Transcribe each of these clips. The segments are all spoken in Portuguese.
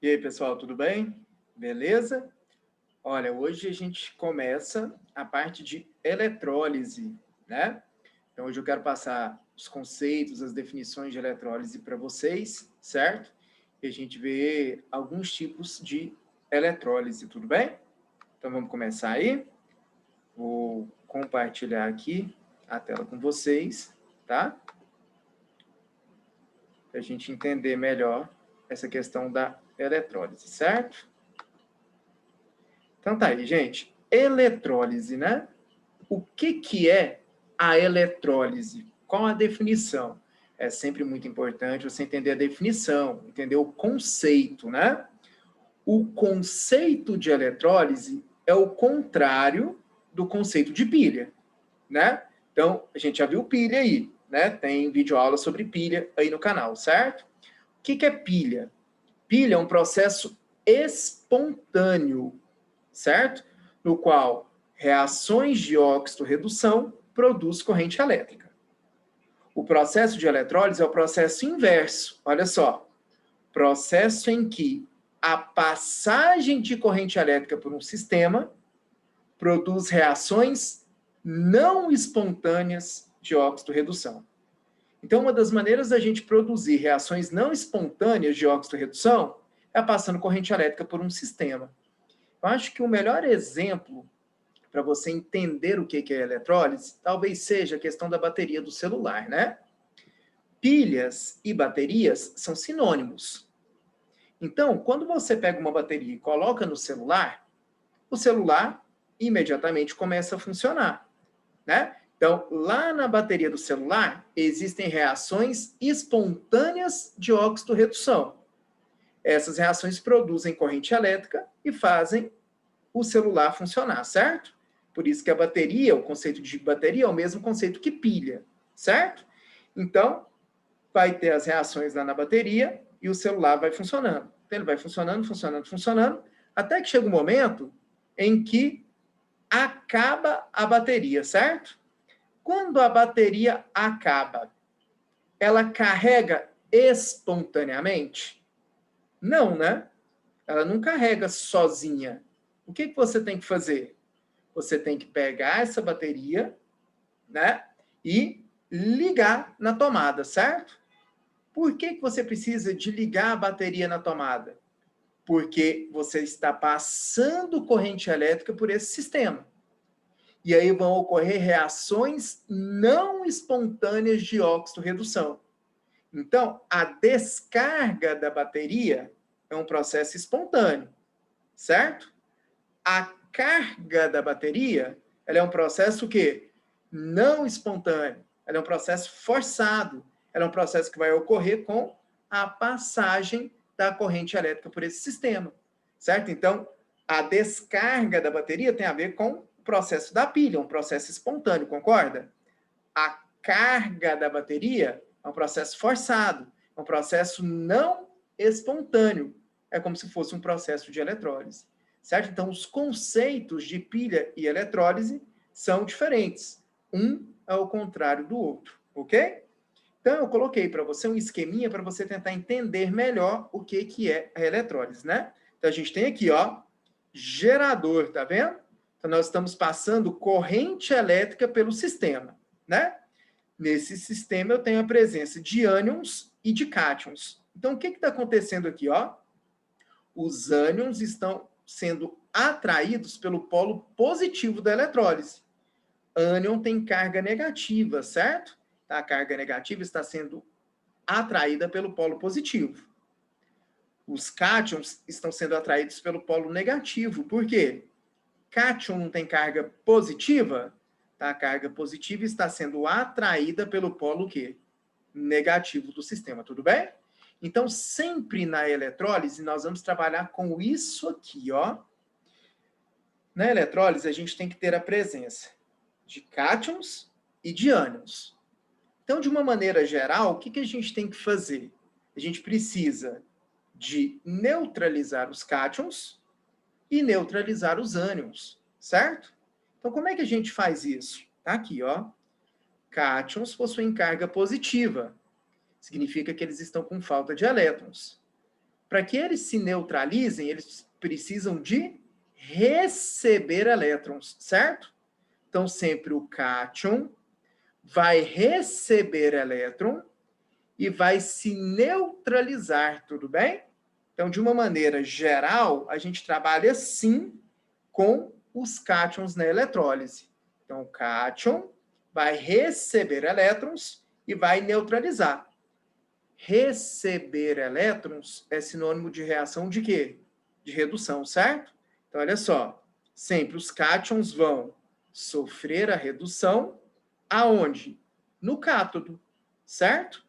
E aí, pessoal, tudo bem? Beleza? Olha, hoje a gente começa a parte de eletrólise, né? Então, hoje eu quero passar os conceitos, as definições de eletrólise para vocês, certo? E a gente vê alguns tipos de eletrólise, tudo bem? Então, vamos começar aí. Vou compartilhar aqui a tela com vocês, tá? Para a gente entender melhor essa questão da eletrólise, certo? Então tá aí, gente. Eletrólise, né? O que é a eletrólise? Qual a definição? É sempre muito importante você entender a definição, entender o conceito, né? O conceito de eletrólise é o contrário do conceito de pilha, né? Então, a gente já viu pilha aí, né? Tem videoaula sobre pilha aí no canal, certo? O que é pilha? Pilha é um processo espontâneo, certo? No qual reações de óxido-redução produz corrente elétrica. O processo de eletrólise é o processo inverso. Olha só, processo em que a passagem de corrente elétrica por um sistema produz reações não espontâneas de óxido-redução. Então, uma das maneiras da gente produzir reações não espontâneas de óxido-redução é passando corrente elétrica por um sistema. Eu acho que o melhor exemplo para você entender o que é eletrólise talvez seja a questão da bateria do celular, né? Pilhas e baterias são sinônimos. Então, quando você pega uma bateria e coloca no celular, o celular imediatamente começa a funcionar, né? Então, lá na bateria do celular, existem reações espontâneas de óxido-redução. Essas reações produzem corrente elétrica e fazem o celular funcionar, certo? Por isso que a bateria, o conceito de bateria é o mesmo conceito que pilha, certo? Então, vai ter as reações lá na bateria e o celular vai funcionando. Então, ele vai funcionando, funcionando, funcionando, até que chega um momento em que acaba a bateria, certo? Quando a bateria acaba, ela carrega espontaneamente? Não, né? Ela não carrega sozinha. O que você tem que fazer? Você tem que pegar essa bateria, né, e ligar na tomada, certo? Por que você precisa de ligar a bateria na tomada? Porque você está passando corrente elétrica por esse sistema. E aí vão ocorrer reações não espontâneas de óxido-redução. Então, a descarga da bateria é um processo espontâneo, certo? A carga da bateria, ela é um processo que não espontâneo, ela é um processo forçado, ela é um processo que vai ocorrer com a passagem da corrente elétrica por esse sistema, certo? Então, a descarga da bateria tem a ver com o processo da pilha, um processo espontâneo, concorda? A carga da bateria é um processo forçado, é um processo não espontâneo, é como se fosse um processo de eletrólise. Certo? Então, os conceitos de pilha e eletrólise são diferentes. Um é o contrário do outro, ok? Então, eu coloquei para você um esqueminha para você tentar entender melhor o que é a eletrólise, né? Então, a gente tem aqui, ó, gerador, tá vendo? Então, nós estamos passando corrente elétrica pelo sistema, né? Nesse sistema, eu tenho a presença de ânions e de cátions. Então, o que está acontecendo aqui, ó? Os ânions estão sendo atraídos pelo polo positivo da eletrólise. Ânion tem carga negativa, certo? A carga negativa está sendo atraída pelo polo positivo. Os cátions estão sendo atraídos pelo polo negativo. Por quê? Cátion não tem carga positiva? A carga positiva está sendo atraída pelo polo quê? Negativo do sistema, tudo bem? Então, sempre na eletrólise, nós vamos trabalhar com isso aqui, ó. Na eletrólise, a gente tem que ter a presença de cátions e de ânions. Então, de uma maneira geral, o que a gente tem que fazer? A gente precisa de neutralizar os cátions e neutralizar os ânions, certo? Então, como é que a gente faz isso? Tá aqui, ó. Cátions possuem carga positiva. Significa que eles estão com falta de elétrons. para que eles se neutralizem, eles precisam de receber elétrons, certo? Então, sempre o cátion vai receber elétron e vai se neutralizar, tudo bem? Então, de uma maneira geral, a gente trabalha assim com os cátions na eletrólise. Então, o cátion vai receber elétrons e vai neutralizar. Receber elétrons é sinônimo de reação de quê? De redução, certo? Então, olha só, sempre os cátions vão sofrer a redução aonde? No cátodo, certo?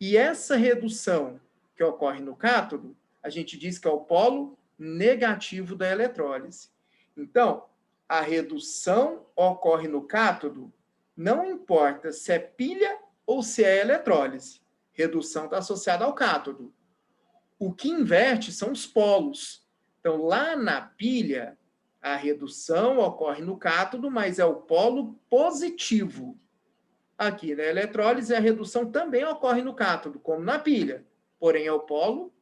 E essa redução que ocorre no cátodo, a gente diz que é o polo negativo da eletrólise. Então, a redução ocorre no cátodo, não importa se é pilha ou se é eletrólise. Redução está associada ao cátodo. O que inverte são os polos. Então, lá na pilha, a redução ocorre no cátodo, mas é o polo positivo. Aqui na eletrólise, a redução também ocorre no cátodo, como na pilha, porém é o polo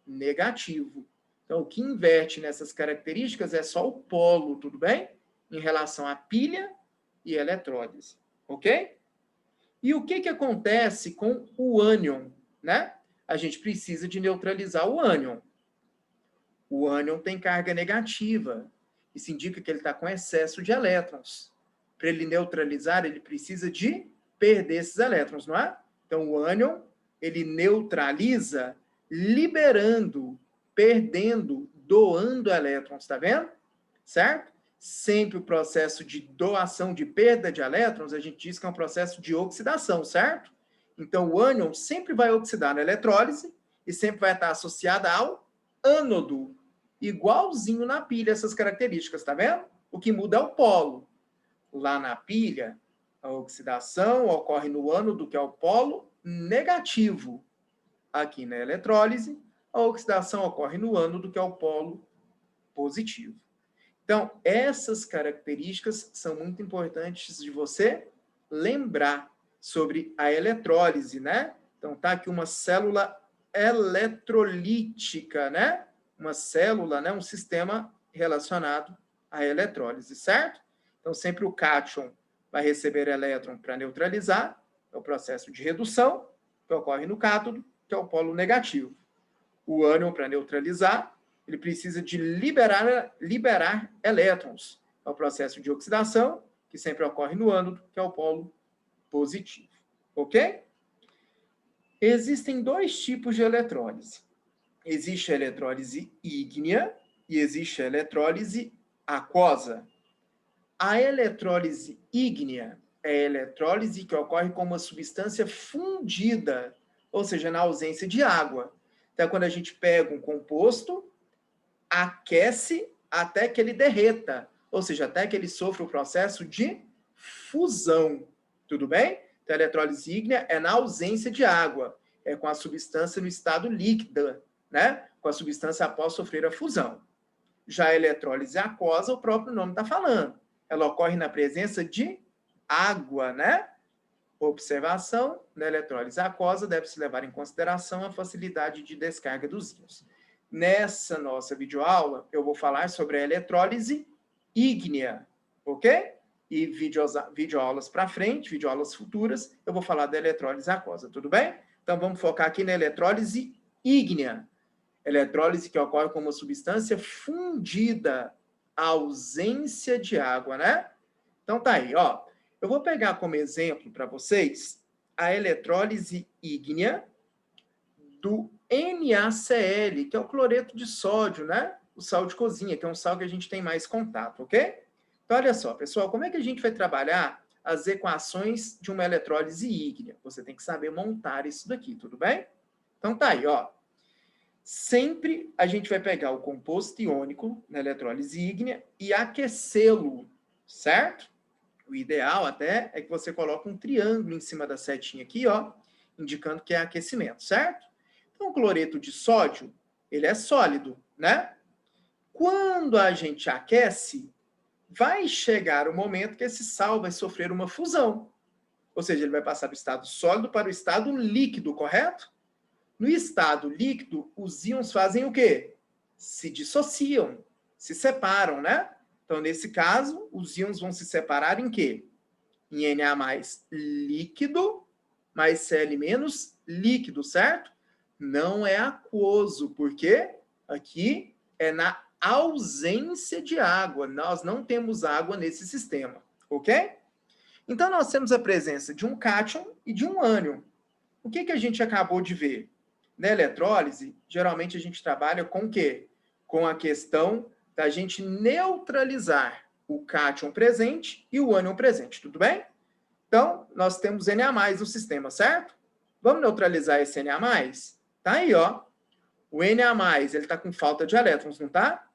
negativo. Então, o que inverte nessas características é só o polo, tudo bem? Em relação à pilha e eletrólise, ok? E o que acontece com o ânion, né? A gente precisa de neutralizar o ânion. O ânion tem carga negativa. Isso indica que ele está com excesso de elétrons. Para ele neutralizar, ele precisa de perder esses elétrons, não é? Então, o ânion, ele neutraliza liberando, perdendo, doando elétrons, tá vendo? Certo? Sempre o processo de doação, de perda de elétrons, a gente diz que é um processo de oxidação, certo? Então, o ânion sempre vai oxidar na eletrólise e sempre vai estar associado ao ânodo, igualzinho na pilha, essas características, tá vendo? O que muda é o polo. Lá na pilha, a oxidação ocorre no ânodo, que é o polo negativo. Aqui na eletrólise, a oxidação ocorre no ânodo, que é o polo positivo. Então, essas características são muito importantes de você lembrar sobre a eletrólise, né? Então, tá aqui uma célula eletrolítica, né? Uma célula, né? Um sistema relacionado à eletrólise, certo? Então, sempre o cátion vai receber elétron para neutralizar, é o processo de redução, que ocorre no cátodo, que é o polo negativo. O ânion, para neutralizar, ele precisa de liberar elétrons. É o processo de oxidação, que sempre ocorre no ânodo, que é o polo positivo. Ok? Existem dois tipos de eletrólise. Existe a eletrólise ígnea e existe a eletrólise aquosa. A eletrólise ígnea é a eletrólise que ocorre com uma substância fundida, ou seja, na ausência de água. Então, quando a gente pega um composto, aquece até que ele derreta, ou seja, até que ele sofra o processo de fusão. Tudo bem? Então, a eletrólise ígnea é na ausência de água, é com a substância no estado líquida, né? Com a substância após sofrer a fusão. Já a eletrólise aquosa, o próprio nome está falando. Ela ocorre na presença de água, né? Observação, na eletrólise aquosa deve-se levar em consideração a facilidade de descarga dos íons. Nessa nossa videoaula, eu vou falar sobre a eletrólise ígnea, ok? E videoaulas para frente, videoaulas futuras, eu vou falar da eletrólise aquosa, tudo bem? Então, vamos focar aqui na eletrólise ígnea. Eletrólise que ocorre com uma substância fundida, ausência de água, né? Então, tá aí, ó. Eu vou pegar como exemplo para vocês a eletrólise ígnea do NaCl, que é o cloreto de sódio, né? O sal de cozinha, que é um sal que a gente tem mais contato, ok? Então, olha só, pessoal, como é que a gente vai trabalhar as equações de uma eletrólise ígnea? Você tem que saber montar isso daqui, tudo bem? Então, tá aí, ó. Sempre a gente vai pegar o composto iônico na eletrólise ígnea e aquecê-lo, certo? O ideal até é que você coloque um triângulo em cima da setinha aqui, ó, indicando que é aquecimento, certo? Então, o cloreto de sódio, ele é sólido, né? Quando a gente aquece, vai chegar o momento que esse sal vai sofrer uma fusão. Ou seja, ele vai passar do estado sólido para o estado líquido, correto? No estado líquido, os íons fazem o quê? Se dissociam, se separam, né? Então, nesse caso, os íons vão se separar em quê? Em Na mais líquido, mais Cl menos líquido, certo? Não é aquoso, porque aqui é na ausência de água. Nós não temos água nesse sistema, ok? Então, nós temos a presença de um cátion e de um ânion. O que a gente acabou de ver? Na eletrólise, geralmente a gente trabalha com o quê? Com a questão da gente neutralizar o cátion presente e o ânion presente, tudo bem? Então, nós temos Na+ no sistema, certo? Vamos neutralizar esse Na+? Tá aí, ó. O Na+, ele tá com falta de elétrons, não tá?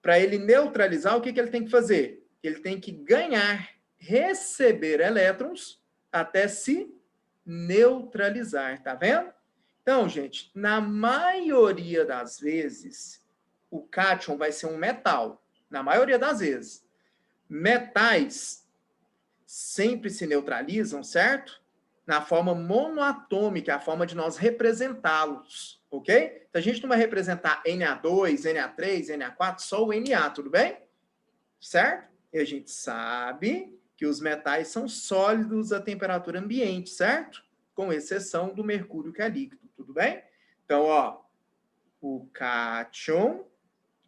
Para ele neutralizar, o que ele tem que fazer? Ele tem que ganhar, receber elétrons até se neutralizar, tá vendo? Então, gente, na maioria das vezes, o cátion vai ser um metal. Na maioria das vezes. Metais sempre se neutralizam, certo? Na forma monoatômica, a forma de nós representá-los, ok? Então, a gente não vai representar Na2, Na3, Na4, só o Na, tudo bem? Certo? E a gente sabe que os metais são sólidos a temperatura ambiente, certo? Com exceção do mercúrio, que é líquido, tudo bem? Então, ó, o cátion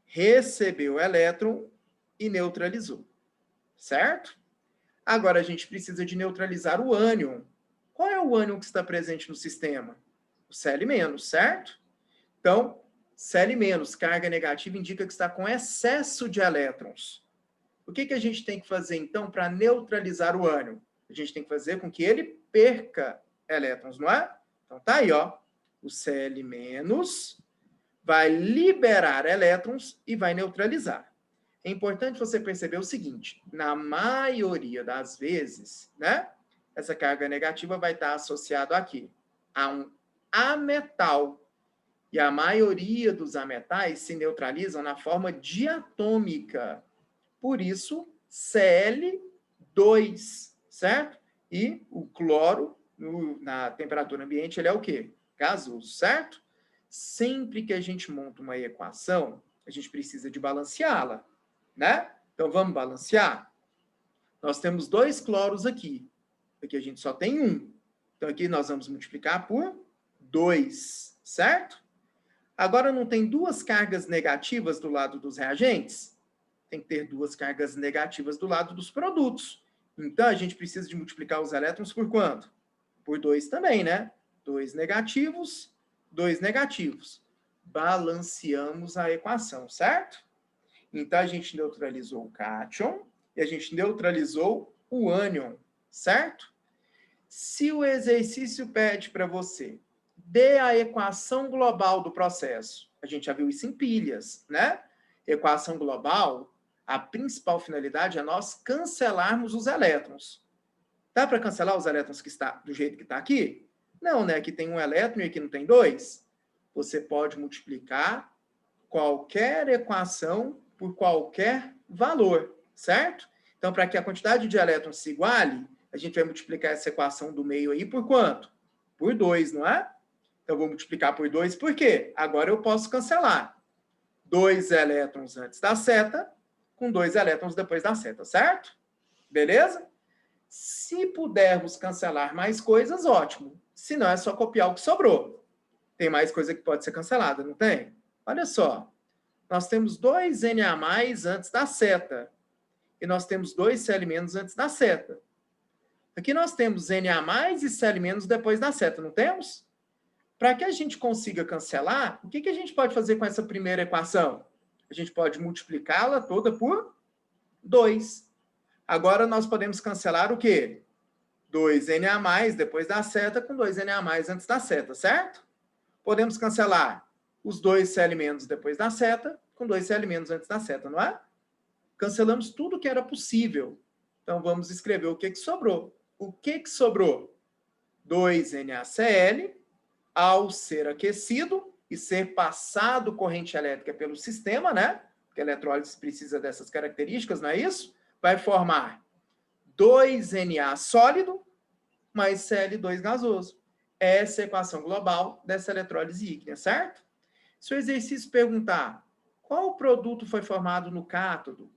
recebeu o elétron e neutralizou, certo? Agora a gente precisa de neutralizar o ânion. Qual é o ânion que está presente no sistema? O Cl-, certo? Então, Cl-, carga negativa, indica que está com excesso de elétrons. O que a gente tem que fazer, então, para neutralizar o ânion? A gente tem que fazer com que ele perca elétrons, não é? Então, tá aí, ó. O Cl- vai liberar elétrons e vai neutralizar. É importante você perceber o seguinte, na maioria das vezes, né, essa carga negativa vai estar associada aqui a um ametal. E a maioria dos ametais se neutralizam na forma diatômica. Por isso, Cl2, certo? E o cloro, na temperatura ambiente, ele é o quê? Gasoso, certo? Sempre que a gente monta uma equação, a gente precisa de balanceá-la, né? Então, vamos balancear? Nós temos 2 cloros aqui. Aqui a gente só tem 1. Então, aqui nós vamos multiplicar por 2, certo? Agora, não tem 2 cargas negativas do lado dos reagentes? Tem que ter 2 cargas negativas do lado dos produtos. Então, a gente precisa de multiplicar os elétrons por quanto? Por 2 também, né? 2 negativos, 2 negativos. Balanceamos a equação, certo? Então, a gente neutralizou o cátion e a gente neutralizou o ânion, certo? Se o exercício pede para você, dê a equação global do processo. A gente já viu isso em pilhas, né? Equação global, a principal finalidade é nós cancelarmos os elétrons. Dá para cancelar os elétrons que está do jeito que está aqui? Não, né? Aqui tem um elétron e aqui não tem 2. Você pode multiplicar qualquer equação por qualquer valor, certo? Então, para que a quantidade de elétrons se iguale, a gente vai multiplicar essa equação do meio aí por quanto? Por 2, não é? Então, eu vou multiplicar por 2, por quê? Agora eu posso cancelar 2 elétrons antes da seta com 2 elétrons depois da seta, certo? Beleza? Se pudermos cancelar mais coisas, ótimo. Se não, é só copiar o que sobrou. Tem mais coisa que pode ser cancelada, não tem? Olha só. Nós temos 2 Na+ antes da seta. E nós temos 2 Cl- antes da seta. Aqui nós temos Na+ e Cl- depois da seta, não temos? Para que a gente consiga cancelar, o que a gente pode fazer com essa primeira equação? A gente pode multiplicá-la toda por 2. Agora nós podemos cancelar o quê? 2 Na+ depois da seta com 2 Na+ antes da seta, certo? Podemos cancelar os 2 Cl- depois da seta com 2 Cl- antes da seta, não é? Cancelamos tudo que era possível. Então, vamos escrever o que sobrou. O que sobrou? 2 NaCl, ao ser aquecido e ser passado corrente elétrica pelo sistema, né? Porque a eletrólise precisa dessas características, não é isso? Vai formar 2Na sólido mais Cl2 gasoso. essa equação global dessa eletrólise ígnea, certo? Se o exercício perguntar qual produto foi formado no cátodo,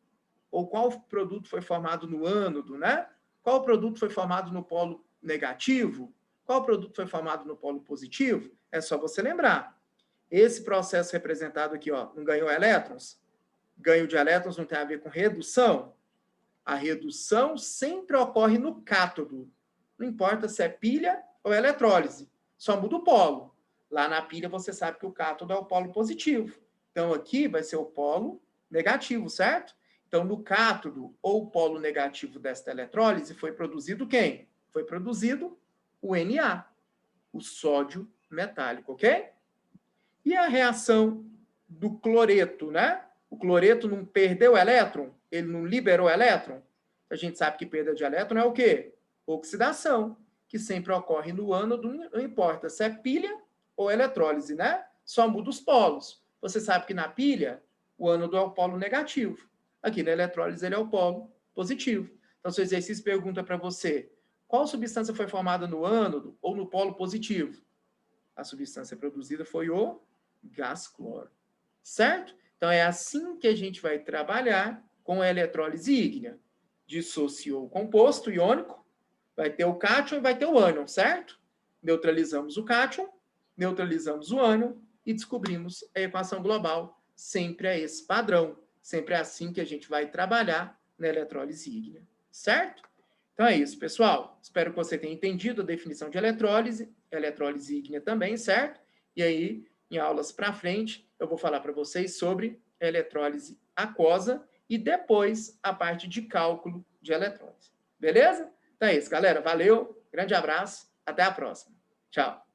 ou qual produto foi formado no ânodo, né? Qual produto foi formado no polo negativo, qual produto foi formado no polo positivo, é só você lembrar. Esse processo representado aqui, ó, não ganhou elétrons? Ganho de elétrons não tem a ver com redução? A redução sempre ocorre no cátodo. Não importa se é pilha ou eletrólise, só muda o polo. Lá na pilha você sabe que o cátodo é o polo positivo. Então aqui vai ser o polo negativo, certo? Então no cátodo ou polo negativo desta eletrólise foi produzido quem? Foi produzido o Na, o sódio metálico, ok? E a reação do cloreto, né? O cloreto não perdeu elétron? Ele não liberou elétron? A gente sabe que perda de elétron é o quê? Oxidação, que sempre ocorre no ânodo, não importa se é pilha ou eletrólise, né? Só muda os polos. Você sabe que na pilha, o ânodo é o polo negativo. Aqui na eletrólise, ele é o polo positivo. Então, se o exercício pergunta para você qual substância foi formada no ânodo ou no polo positivo, a substância produzida foi o gás cloro. Certo? Então, é assim que a gente vai trabalhar com a eletrólise ígnea. Dissociou o composto iônico, vai ter o cátion e vai ter o ânion, certo? Neutralizamos o cátion, neutralizamos o ânion e descobrimos a equação global. Sempre é esse padrão. Sempre é assim que a gente vai trabalhar na eletrólise ígnea. Certo? Então é isso, pessoal. Espero que você tenha entendido a definição de eletrólise ígnea também, certo? E aí, em aulas para frente, eu vou falar para vocês sobre eletrólise aquosa e depois a parte de cálculo de eletrólise. Beleza? Então é isso, galera. Valeu, grande abraço, até a próxima. Tchau.